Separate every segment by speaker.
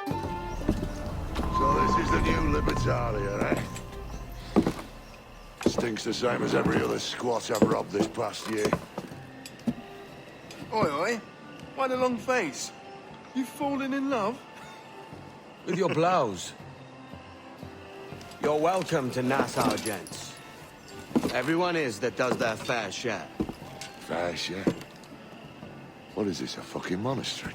Speaker 1: So this is the new Libertalia, eh? Stinks the same as every other squat I've robbed this past year.
Speaker 2: Oi, oi. Why the long face? You fallen in love?
Speaker 3: With your blouse. You're welcome to Nassau, gents. Everyone is that does their fair share.
Speaker 1: Fair share. What is this, a fucking monastery?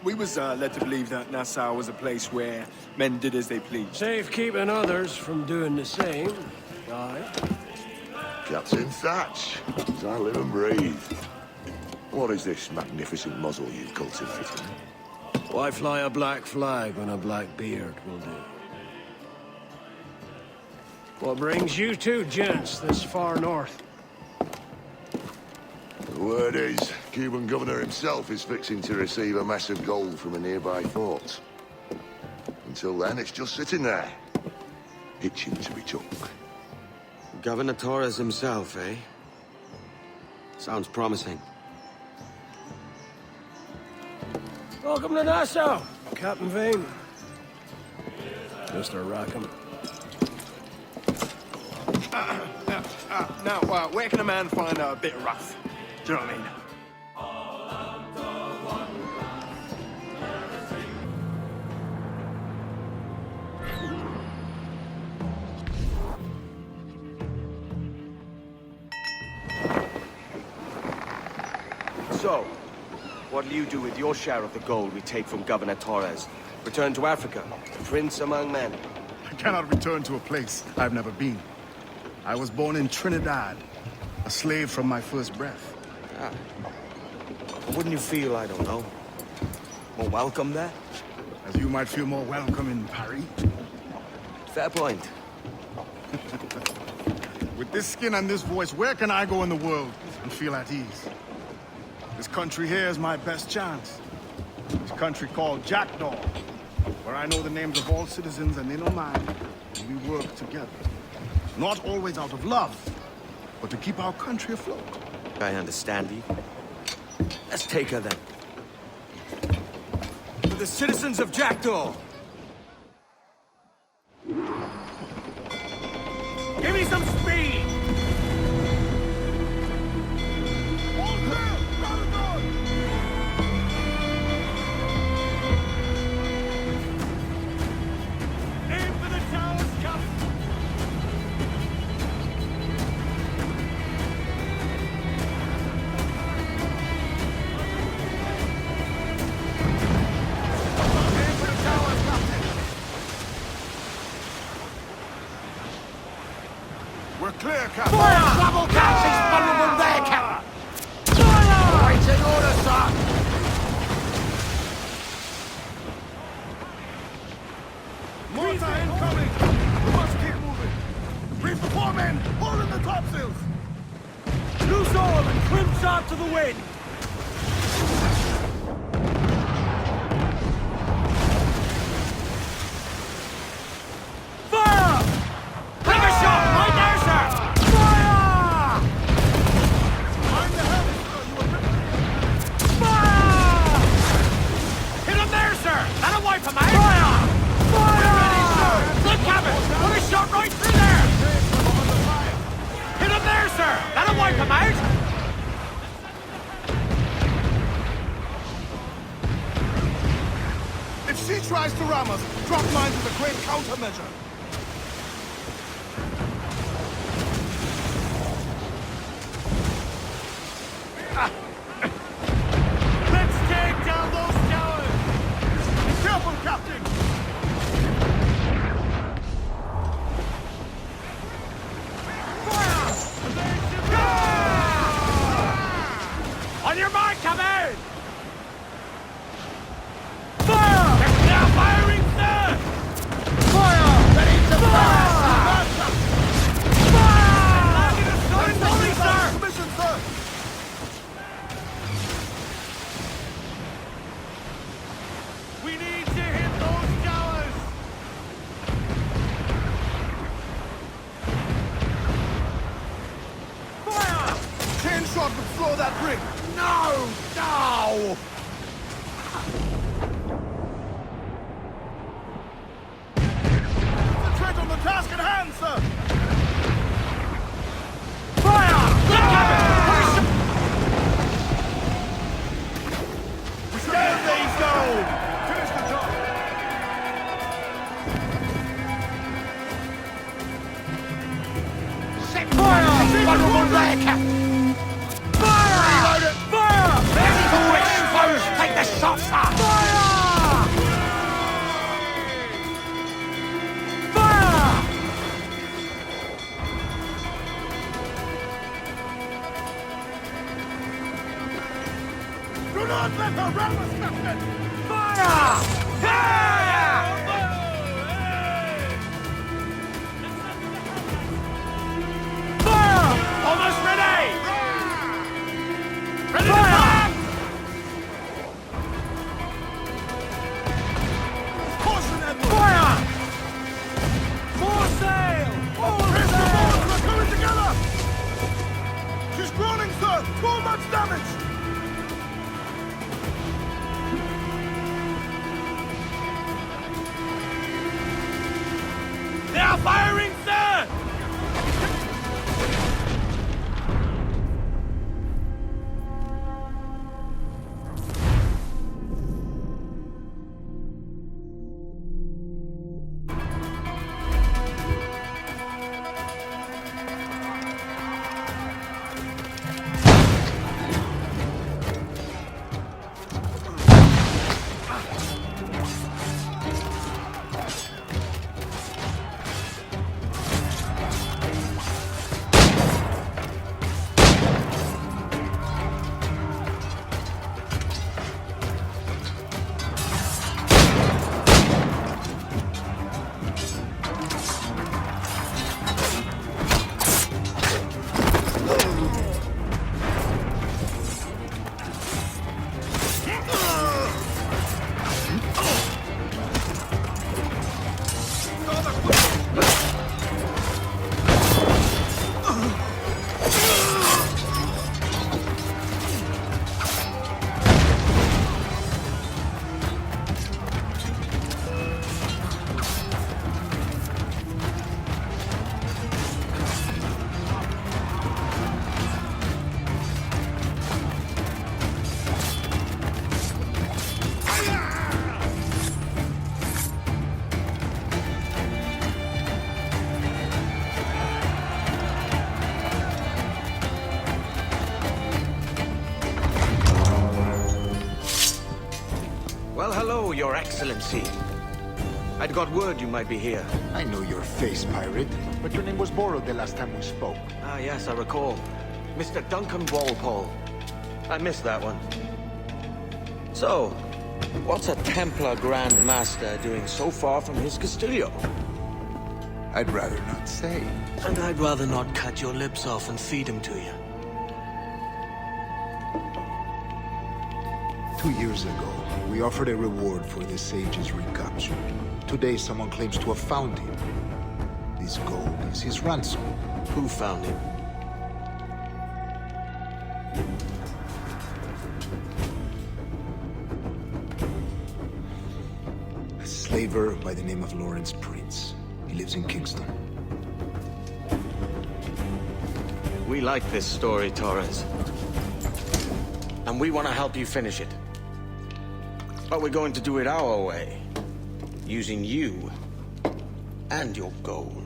Speaker 2: We was led to believe that Nassau was a place where men did as they pleased.
Speaker 4: Safe keeping others from doing the same. Aye.
Speaker 1: Captain Thatch, as I live and breathe. What is this magnificent muzzle you've cultivated?
Speaker 4: Why fly a black flag when a black beard will do? What brings you two gents this far north?
Speaker 1: The word is, Cuban governor himself is fixing to receive a mess of gold from a nearby fort. Until then, it's just sitting there, itching to be took.
Speaker 3: Governor Torres himself, eh? Sounds promising.
Speaker 4: Welcome to Nassau, Captain Vane. Mr. Rackham.
Speaker 2: Now, where can a man find a bit of rough? Do you know what I mean?
Speaker 3: So, what'll you do with your share of the gold we take from Governor Torres? Return to Africa, prince among men?
Speaker 5: I cannot return to a place I've never been. I was born in Trinidad, a slave from my first breath.
Speaker 3: Ah. Wouldn't you feel, I don't know, more welcome there?
Speaker 5: As you might feel more welcome in Paris.
Speaker 3: Fair point.
Speaker 5: With this skin and this voice, where can I go in the world and feel at ease? This country here is my best chance. This country called Jackdaw, where I know the names of all citizens and they know mine, and we work together. Not always out of love, but to keep our country afloat.
Speaker 3: I understand you. Let's take her then. To the citizens of Jackdaw! Give me some speed!
Speaker 1: We're clear, Captain.
Speaker 6: Fire! Double catch! He's vulnerable there, Captain! Fire! Waiting order, sir!
Speaker 5: Mortar incoming! We must keep moving! Brief the foremen! Hold in the topsails!
Speaker 4: Loose all and trim shot to the wind! Fire!
Speaker 6: Take a shot! Right there, sir!
Speaker 4: Fire!
Speaker 5: Mind the helm, sir! You are
Speaker 4: Fire!
Speaker 6: Hit him there, sir! That'll wipe him out!
Speaker 4: Fire! Fire!
Speaker 6: Good, Captain! Put a shot right through there! Hit him there, sir! That'll wipe him out!
Speaker 5: If she tries to ram us, drop mines is a great countermeasure.
Speaker 4: Let's take down those towers!
Speaker 5: Be careful, Captain!
Speaker 6: On your mark, come out!
Speaker 4: Fire!
Speaker 6: Now firing, sir!
Speaker 4: Fire!
Speaker 6: Ready to fire!
Speaker 4: Fire!
Speaker 6: Landing a sword only, sir!
Speaker 5: Commission, sir!
Speaker 4: We need to hit those towers! Fire!
Speaker 5: Chain shot would floor that brig.
Speaker 6: No! No! off, sir! Fire! Fire!
Speaker 5: Do not let her run us, Captain!
Speaker 6: Fire! Fire! Almost ready! Ready to fire!
Speaker 5: Caution, Edward!
Speaker 6: Fire! More sail! All
Speaker 5: Raise the
Speaker 6: sail!
Speaker 5: boat! We're coming together! She's groaning, sir! Too much damage!
Speaker 6: They are firing, sir!
Speaker 3: Well, hello, Your Excellency. I'd got word you might be here.
Speaker 7: I know your face, pirate, but your name was borrowed the last time we spoke.
Speaker 3: Ah, yes, I recall. Mr. Duncan Walpole. I missed that one. So, what's a Templar Grand Master doing so far from his Castillo?
Speaker 7: I'd rather not say.
Speaker 4: And I'd rather not cut your lips off and feed him to you.
Speaker 7: 2 years ago, we offered a reward for the sage's recapture. Today, someone claims to have found him. This gold is his ransom.
Speaker 4: Who found him?
Speaker 7: A slaver by the name of Lawrence Prince. He lives in Kingston.
Speaker 3: We like this story, Torres. And we want to help you finish it. But we're going to do it our way. Using you and your gold.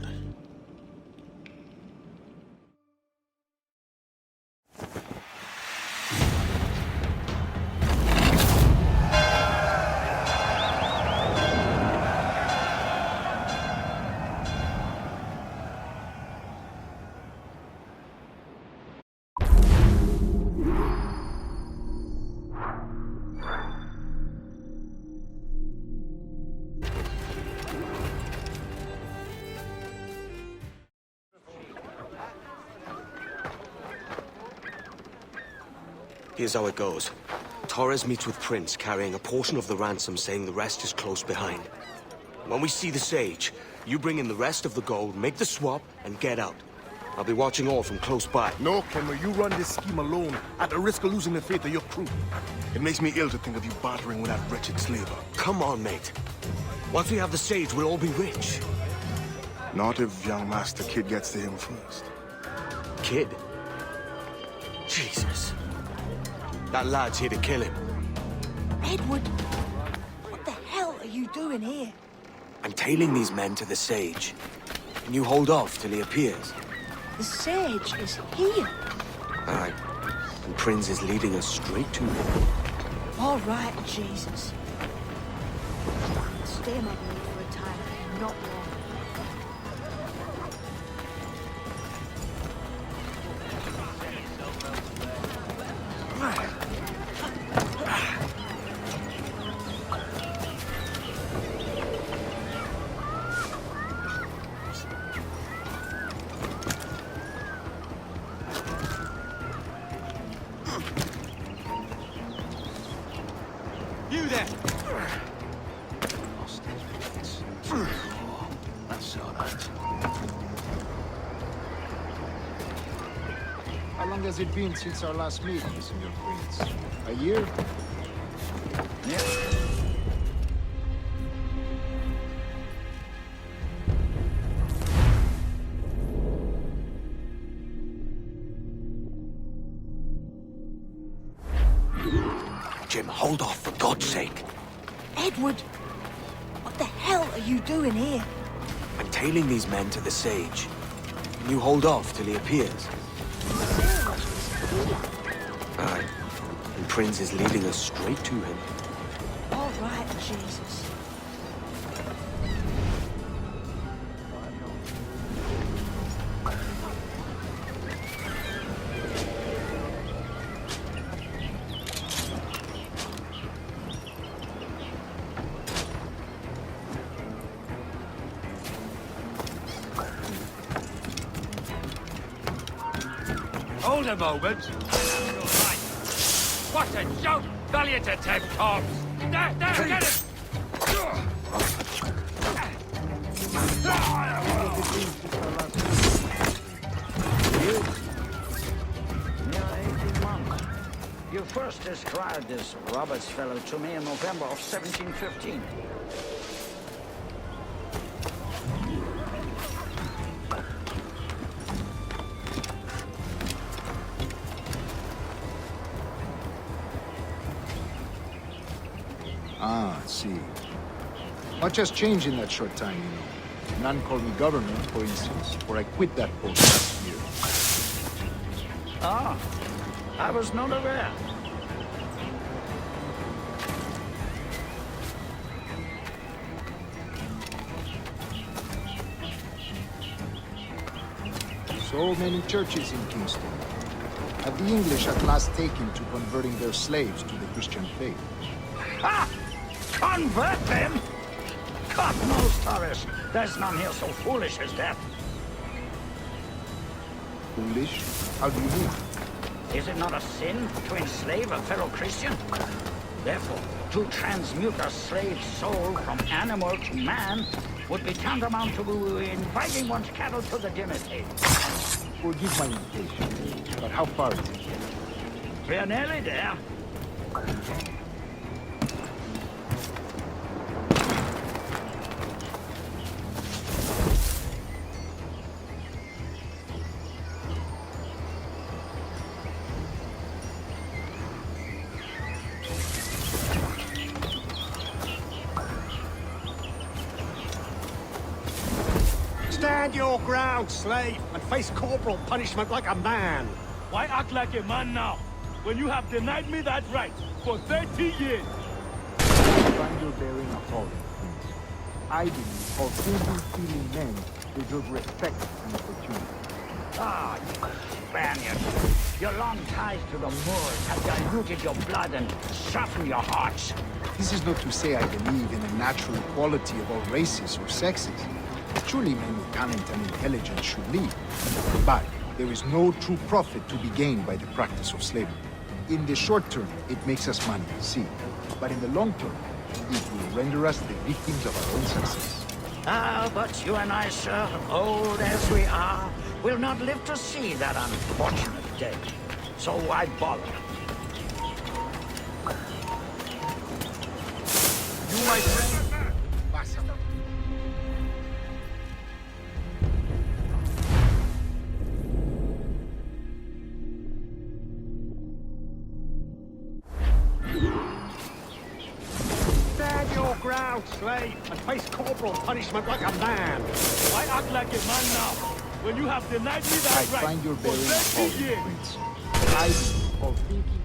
Speaker 3: Here's how it goes. Torres meets with Prince, carrying a portion of the ransom, saying the rest is close behind. When we see the Sage, you bring in the rest of the gold, make the swap, and get out. I'll be watching all from close by.
Speaker 5: No, Kenmer, you run this scheme alone, at the risk of losing the faith of your crew. It makes me ill to think of you bartering with that wretched slaver.
Speaker 3: Come on, mate. Once we have the Sage, we'll all be rich.
Speaker 5: Not if young Master Kid gets to him first.
Speaker 3: Kid? Jesus. That lad's here to kill him.
Speaker 8: Edward, what the hell are you doing here?
Speaker 3: I'm tailing these men to the Sage. Can you hold off till he appears?
Speaker 8: The Sage is here.
Speaker 3: Aye. And Prince is leading us straight to him.
Speaker 8: All right, Jesus. Stay in my blade for a time, not long.
Speaker 6: You there!
Speaker 1: That's all right.
Speaker 7: How long has it been since our last meeting, Senor Prince? A year?
Speaker 6: Jim, hold off, for God's sake.
Speaker 8: Edward! What the hell are you doing here?
Speaker 6: I'm tailing these men to the Sage. Can you hold off till he appears? Aye. And Prince is leading us straight to him.
Speaker 8: All right, Jesus.
Speaker 9: Hold a moment. What a joke! Valiant attempt, Cobbs! There, get it!
Speaker 10: Near 18 months. You first described this Roberts fellow to me in November of 1715.
Speaker 7: Ah, I see. Much has changed in that short time, you know. None called me governor, for instance, for I quit that post last year.
Speaker 10: Ah, I was not aware.
Speaker 7: So many churches in Kingston. Have the English at last taken to converting their slaves to the Christian faith?
Speaker 10: Ha! Convert them? God knows, Torres. There's none here so foolish as that.
Speaker 7: Foolish? How do you mean?
Speaker 10: Is it not a sin to enslave a fellow Christian? Therefore, to transmute a slave's soul from animal to man would be tantamount to inviting one's cattle to the dinner table.
Speaker 7: Forgive my impatience, but how far is it?
Speaker 10: We're nearly there.
Speaker 9: Stand your ground, slave, and face corporal punishment like a man. Why act like a man now, when you have denied me that right for 30 years?
Speaker 7: Find your bearing appalling, Prince. I believe all thinking, feeling men deserve respect and opportunity.
Speaker 10: Ah, you Spaniard. Your long ties to the Moors have diluted your blood and softened your hearts.
Speaker 7: This is not to say I believe in a natural equality of all races or sexes. Surely men with talent and intelligence should lead. But there is no true profit to be gained by the practice of slavery. In the short term, it makes us money, see. But in the long term, it will render us the victims of our own success.
Speaker 10: Ah, but you and I, sir, old as we are, will not live to see that unfortunate day. So why bother?
Speaker 9: You, my friend. Stand your ground, slave, and face corporal punishment like a man. Why act like a man now, when you have denied me that
Speaker 7: I
Speaker 9: right
Speaker 7: find your
Speaker 9: for
Speaker 7: bearing
Speaker 9: 30
Speaker 7: appalling,
Speaker 9: years?
Speaker 7: Prince. I believe all thinking,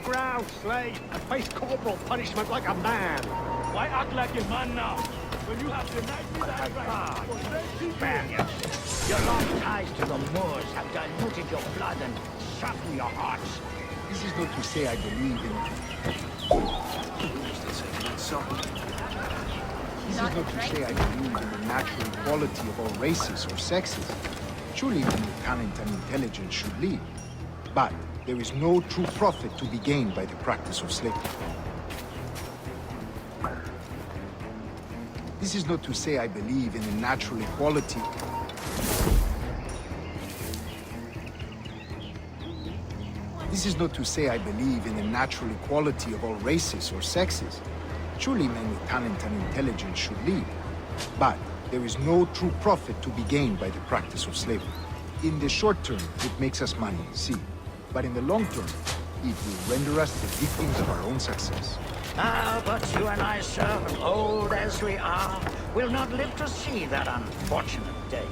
Speaker 9: ground, slave, and face corporal punishment like a man.
Speaker 6: Why act like a man now, when you have denied me that right for 30
Speaker 10: Spaniards, your long ties to the Moors have diluted your blood and softened your hearts.
Speaker 7: This is not to say I believe in... This is not to say I believe in the natural equality of all races or sexes. Surely men with talent and intelligence should lead. But there is no true profit to be gained by the practice of slavery. This is not to say I believe in the natural equality. This is not to say I believe in the natural equality of all races or sexes. Surely men with talent and intelligence should lead. But there is no true profit to be gained by the practice of slavery. In the short term, it makes us money, see. But in the long term, it will render us the victims of our own success.
Speaker 10: Ah, but you and I, sir, old as we are, will not live to see that unfortunate day.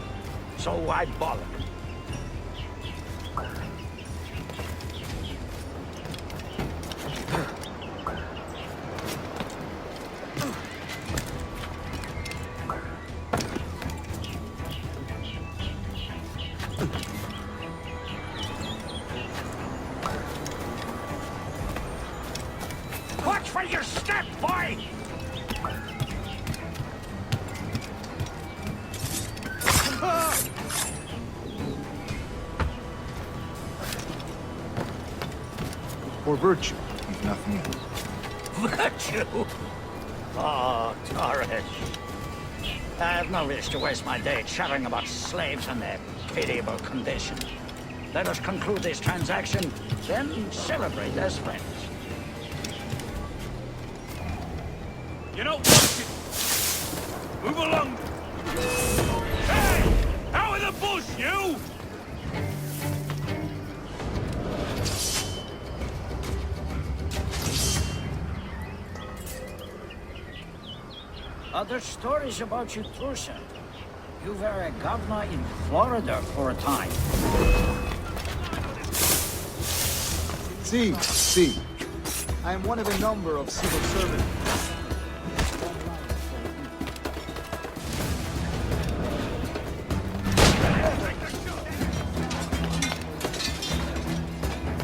Speaker 10: So why bother? Watch for your step, boy!
Speaker 7: For virtue, if nothing else.
Speaker 10: Virtue? Oh, Torres. I have no wish to waste my day chatting about slaves and their pitiable condition. Let us conclude this transaction, then celebrate as friends.
Speaker 6: You know, move along. Hey! Out of the bush, you!
Speaker 10: Other stories about you, Trusa. You were a governor in Florida for a time.
Speaker 7: See. I am one of a number of civil servants.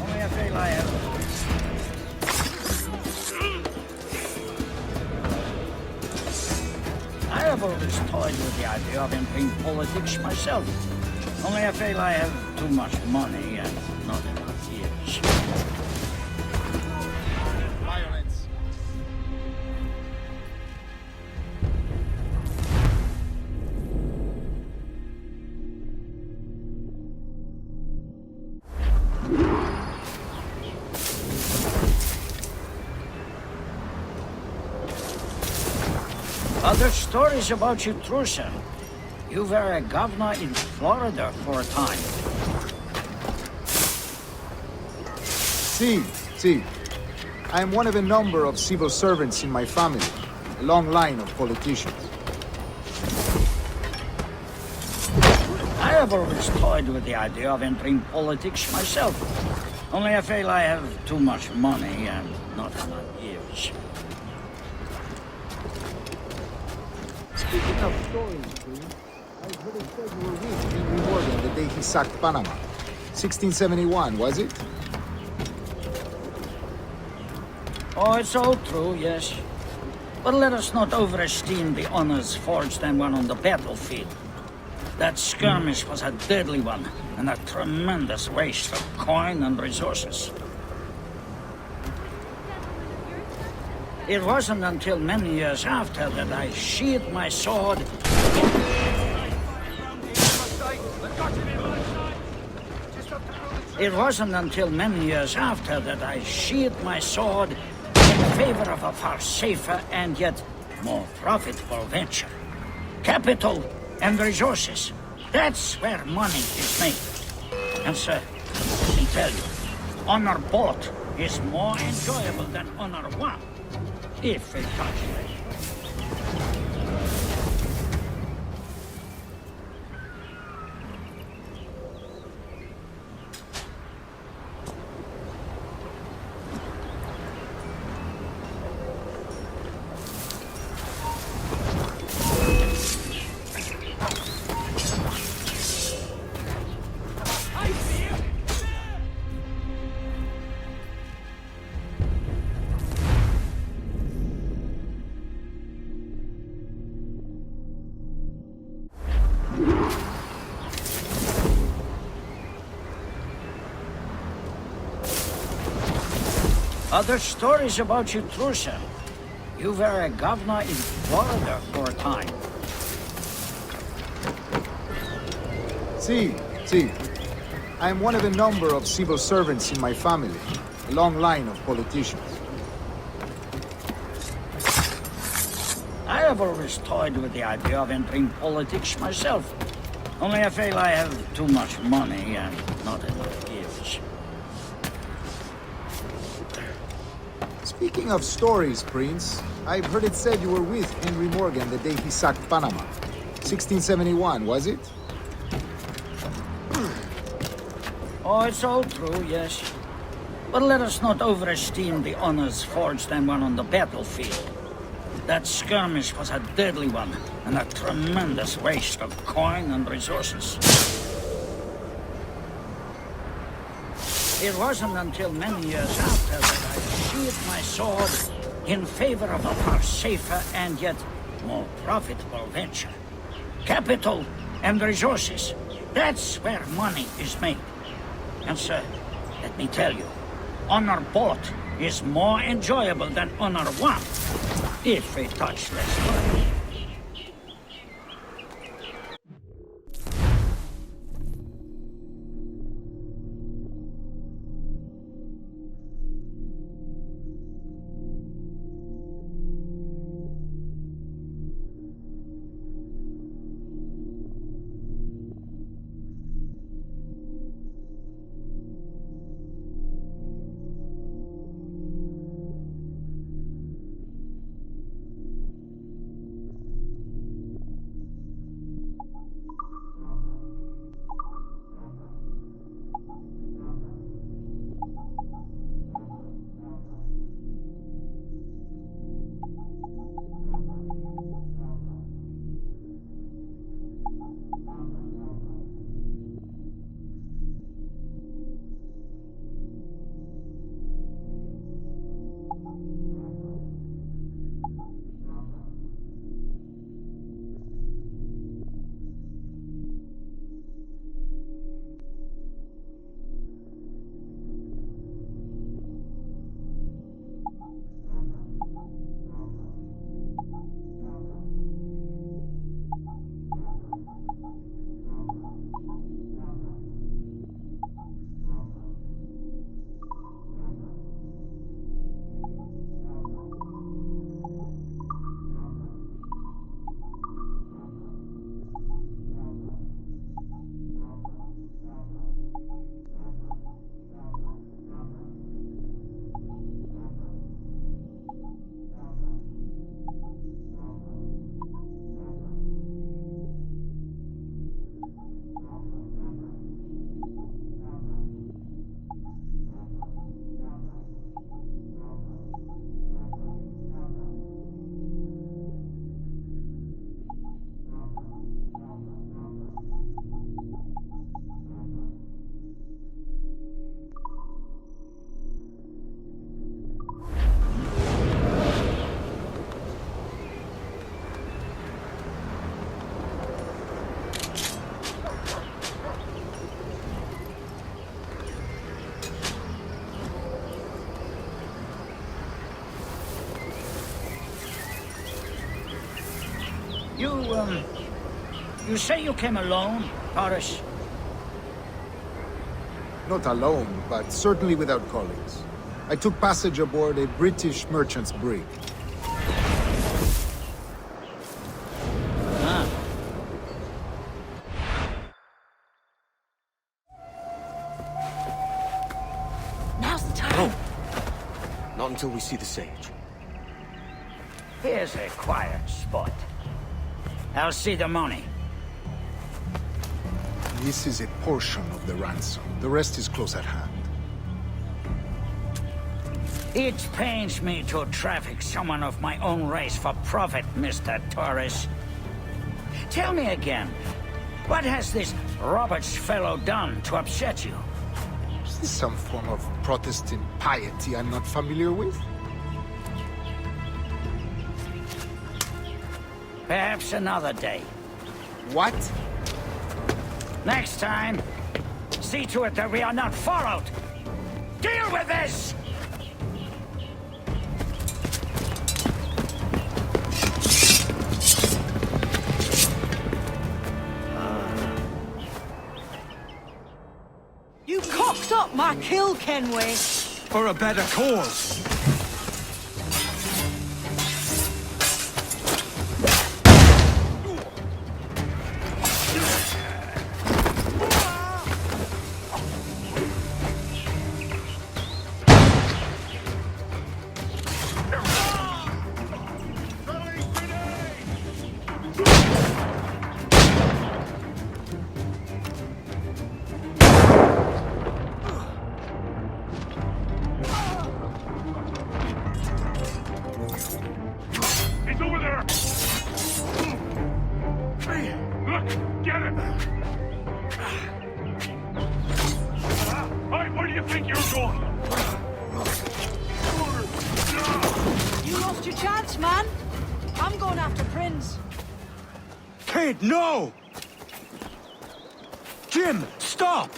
Speaker 10: Only a fail I have. I have always toyed with the idea of entering politics myself. Only I feel I have too much money and not enough years.
Speaker 7: Violence.
Speaker 10: Other stories about you, Trusa. You were a governor in Florida for a time.
Speaker 7: See. I am one of a number of civil servants in my family. A long line of politicians.
Speaker 10: I have always toyed with the idea of entering politics myself. Only I feel I have too much money and not enough years.
Speaker 7: Speaking of stories, I heard it said you were with Henry Morgan the day he sacked Panama. 1671, was it?
Speaker 10: Oh, it's all true, yes. But let us not overesteem the honors forged and won on the battlefield. That skirmish was a deadly one, and a tremendous waste of coin and resources. It wasn't until many years after that I sheathed my sword. It wasn't until many years after that I sheathed my sword in favor of a far safer and yet more profitable venture. Capital and resources. That's where money is made. And sir, let me tell you, honor bought is more enjoyable than honor won. If it comes to it. Other stories about you too, sir. You were a governor in Florida for a time.
Speaker 7: See. I am one of a number of civil servants in my family. A long line of politicians.
Speaker 10: I have always toyed with the idea of entering politics myself. Only I feel I have too much money and not enough gifts.
Speaker 7: Speaking of stories, Prince, I've heard it said you were with Henry Morgan the day he sacked Panama. 1671, was it?
Speaker 10: Oh, it's all true, yes. But let us not overesteem the honors forged and won on the battlefield. That skirmish was a deadly one, and a tremendous waste of coin and resources. It wasn't until many years after that I sheathed my sword in favor of a far safer and yet more profitable venture. Capital and resources. That's where money is made. And sir, let me tell you, honor bought is more enjoyable than honor won, if we touch less money. You say you came alone, Horace?
Speaker 7: Not alone, but certainly without colleagues. I took passage aboard a British merchant's brig.
Speaker 10: Ah.
Speaker 8: Now's the time.
Speaker 3: Not until we see the sage.
Speaker 10: Here's a quiet spot. I'll see the money.
Speaker 7: This is a portion of the ransom. The rest is close at hand.
Speaker 10: It pains me to traffic someone of my own race for profit, Mr. Torres. Tell me again, what has this Roberts fellow done to upset you?
Speaker 7: Is this some form of Protestant piety I'm not familiar with?
Speaker 10: Perhaps another day.
Speaker 7: What?
Speaker 10: Next time, see to it that we are not followed. Deal with this!
Speaker 8: my kill, Kenway.
Speaker 2: For a better cause.
Speaker 9: He's over there! Look! Get him! Hey, where do you think you're going?
Speaker 8: You lost your chance, man. I'm going after Prince.
Speaker 2: Kid, no! Jim, stop!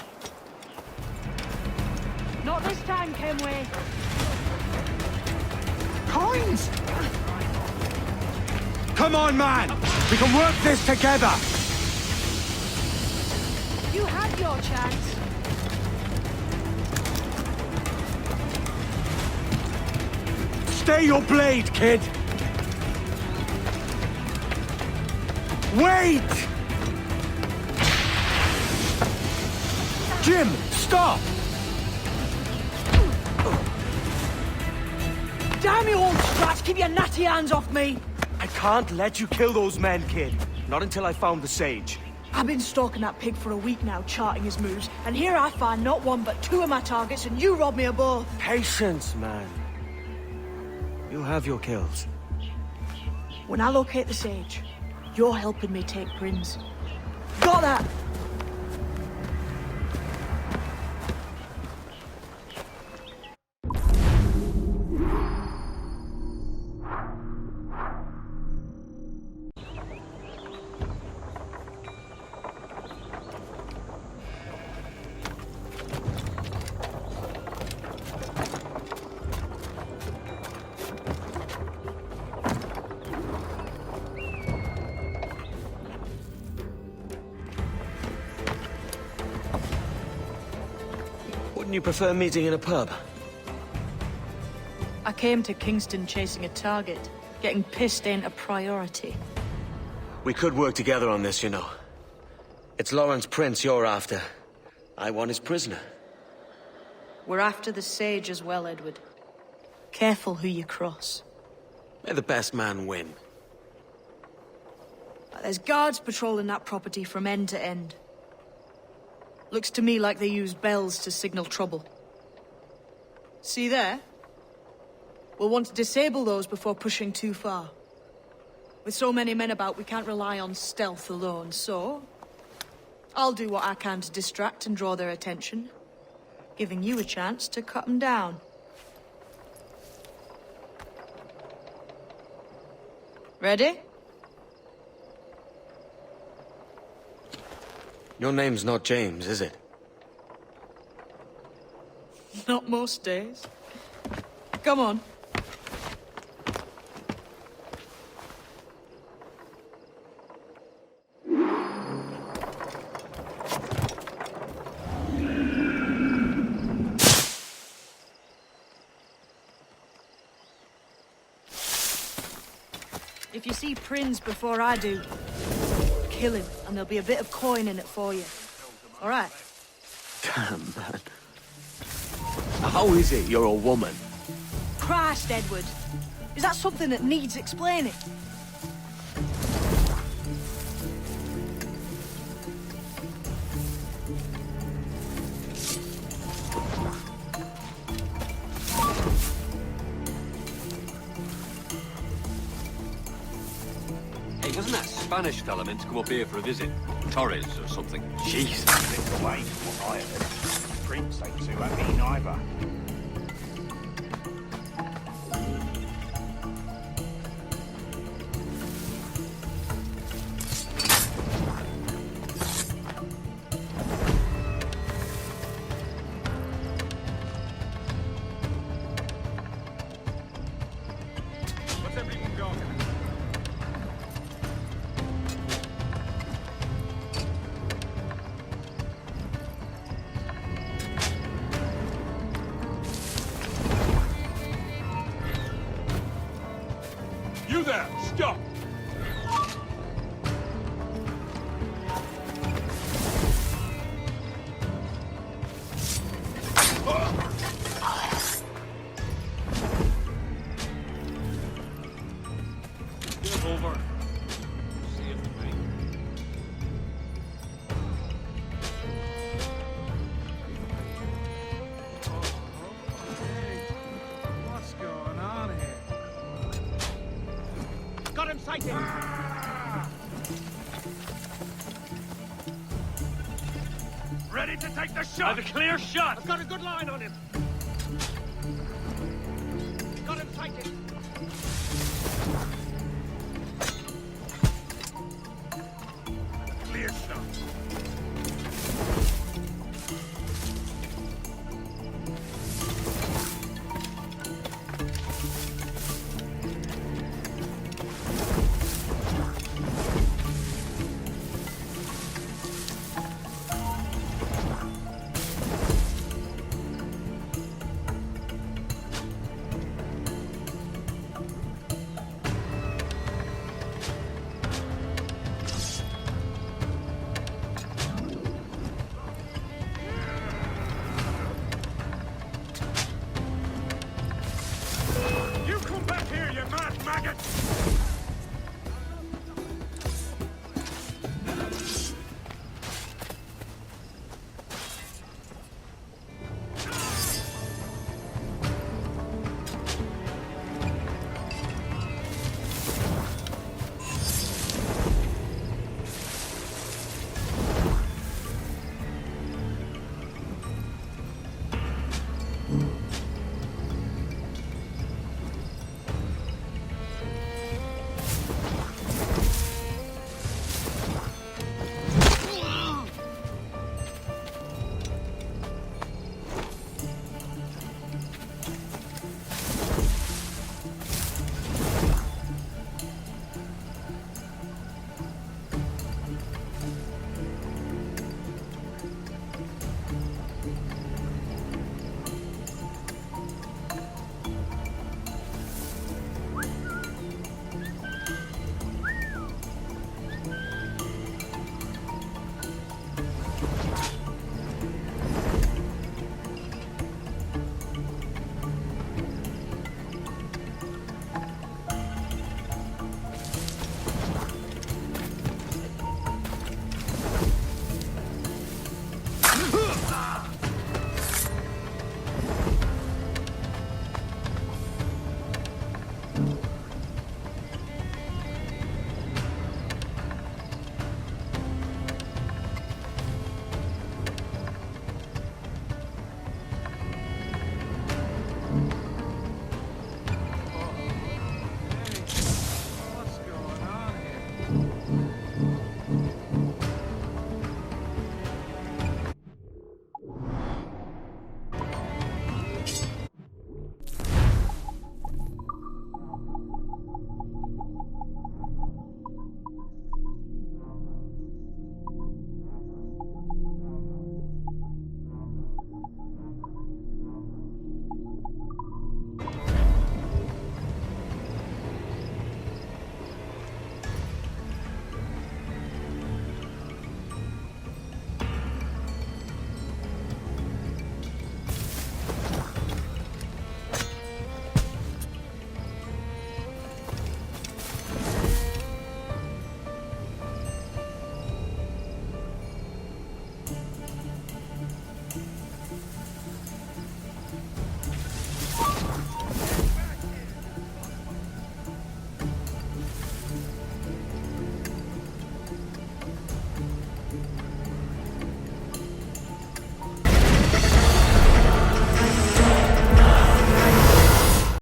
Speaker 8: Not this time, Kenway.
Speaker 2: Coins! Come on, man! We can work this together!
Speaker 8: You had your chance.
Speaker 2: Stay your blade, kid! Wait! Jim, stop!
Speaker 8: Damn you, old strats! Keep your natty hands off me!
Speaker 2: I can't let you kill those men, kid. Not until I found the sage.
Speaker 8: I've been stalking that pig for a week now, charting his moves, and here I find not one but two of my targets, and you rob me of both.
Speaker 2: Patience, man. You'll have your kills.
Speaker 8: When I locate the sage, you're helping me take Prince. Got that?
Speaker 3: Wouldn't you prefer meeting in a pub?
Speaker 8: I came to Kingston chasing a target. Getting pissed ain't a priority.
Speaker 3: We could work together on this, you know. It's Lawrence Prince you're after. I want his prisoner.
Speaker 8: We're after the sage as well, Edward. Careful who you cross.
Speaker 3: May the best man win.
Speaker 8: There's guards patrolling that property from end to end. Looks to me like they use bells to signal trouble. See there? We'll want to disable those before pushing too far. With so many men about, we can't rely on stealth alone, so... I'll do what I can to distract and draw their attention, giving you a chance to cut them down. Ready?
Speaker 3: Your name's not James, is it?
Speaker 8: Not most days. Come on. If you see Prince before I do, kill him, and there'll be a bit of coin in it for you. All right?
Speaker 4: Damn, man. How is it you're a woman?
Speaker 8: Christ, Edward. Is that something that needs explaining?
Speaker 11: Hey, wasn't that Spanish fella meant to come up here for a visit? Torres or something?
Speaker 9: Jeez. Bit away from what I heard. Prince ain't too happy neither.
Speaker 2: What's everything going?
Speaker 9: Ready to take the shot. Have a clear shot. I've got a good line on him.